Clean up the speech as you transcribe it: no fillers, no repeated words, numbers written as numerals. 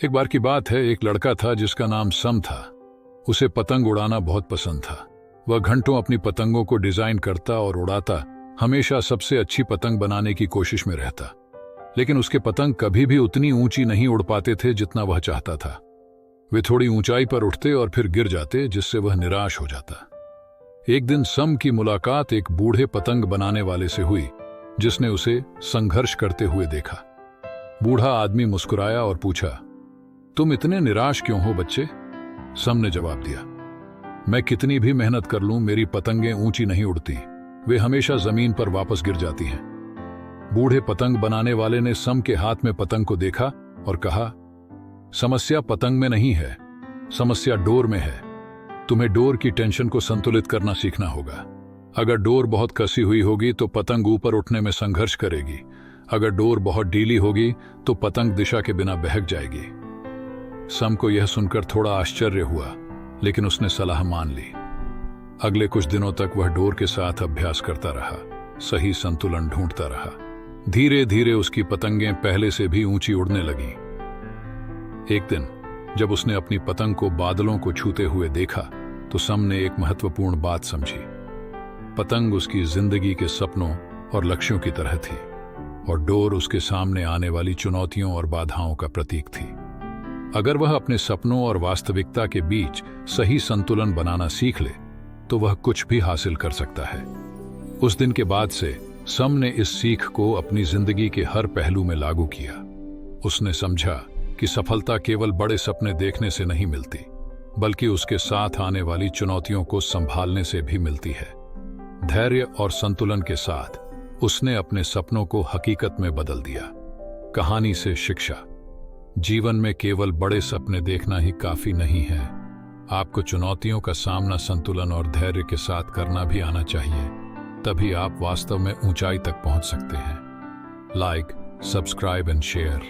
एक बार की बात है, एक लड़का था जिसका नाम सम था। उसे पतंग उड़ाना बहुत पसंद था। वह घंटों अपनी पतंगों को डिजाइन करता और उड़ाता, हमेशा सबसे अच्छी पतंग बनाने की कोशिश में रहता। लेकिन उसके पतंग कभी भी उतनी ऊंची नहीं उड़ पाते थे जितना वह चाहता था। वे थोड़ी ऊंचाई पर उठते और फिर गिर जाते, जिससे वह निराश हो जाता। एक दिन सम की मुलाकात एक बूढ़े पतंग बनाने वाले से हुई, जिसने उसे संघर्ष करते हुए देखा। बूढ़ा आदमी मुस्कुराया और पूछा, तुम इतने निराश क्यों हो बच्चे? सम ने जवाब दिया, मैं कितनी भी मेहनत कर लूं, मेरी पतंगें ऊंची नहीं उड़ती। वे हमेशा जमीन पर वापस गिर जाती हैं। बूढ़े पतंग बनाने वाले ने सम के हाथ में पतंग को देखा और कहा, समस्या पतंग में नहीं है, समस्या डोर में है। तुम्हें डोर की टेंशन को संतुलित करना सीखना होगा। अगर डोर बहुत कसी हुई होगी तो पतंग ऊपर उठने में संघर्ष करेगी। अगर डोर बहुत ढीली होगी तो पतंग दिशा के बिना बहक जाएगी। सम को यह सुनकर थोड़ा आश्चर्य हुआ, लेकिन उसने सलाह मान ली। अगले कुछ दिनों तक वह डोर के साथ अभ्यास करता रहा, सही संतुलन ढूंढता रहा। धीरे धीरे उसकी पतंगें पहले से भी ऊंची उड़ने लगीं। एक दिन जब उसने अपनी पतंग को बादलों को छूते हुए देखा तो सम ने एक महत्वपूर्ण बात समझी। पतंग उसकी जिंदगी के सपनों और लक्ष्यों की तरह थी, और डोर उसके सामने आने वाली चुनौतियों और बाधाओं का प्रतीक थी। अगर वह अपने सपनों और वास्तविकता के बीच सही संतुलन बनाना सीख ले तो वह कुछ भी हासिल कर सकता है। उस दिन के बाद से सम ने इस सीख को अपनी जिंदगी के हर पहलू में लागू किया। उसने समझा कि सफलता केवल बड़े सपने देखने से नहीं मिलती, बल्कि उसके साथ आने वाली चुनौतियों को संभालने से भी मिलती है। धैर्य और संतुलन के साथ उसने अपने सपनों को हकीकत में बदल दिया। कहानी से शिक्षा, जीवन में केवल बड़े सपने देखना ही काफी नहीं है। आपको चुनौतियों का सामना संतुलन और धैर्य के साथ करना भी आना चाहिए, तभी आप वास्तव में ऊंचाई तक पहुंच सकते हैं। Like, subscribe and share.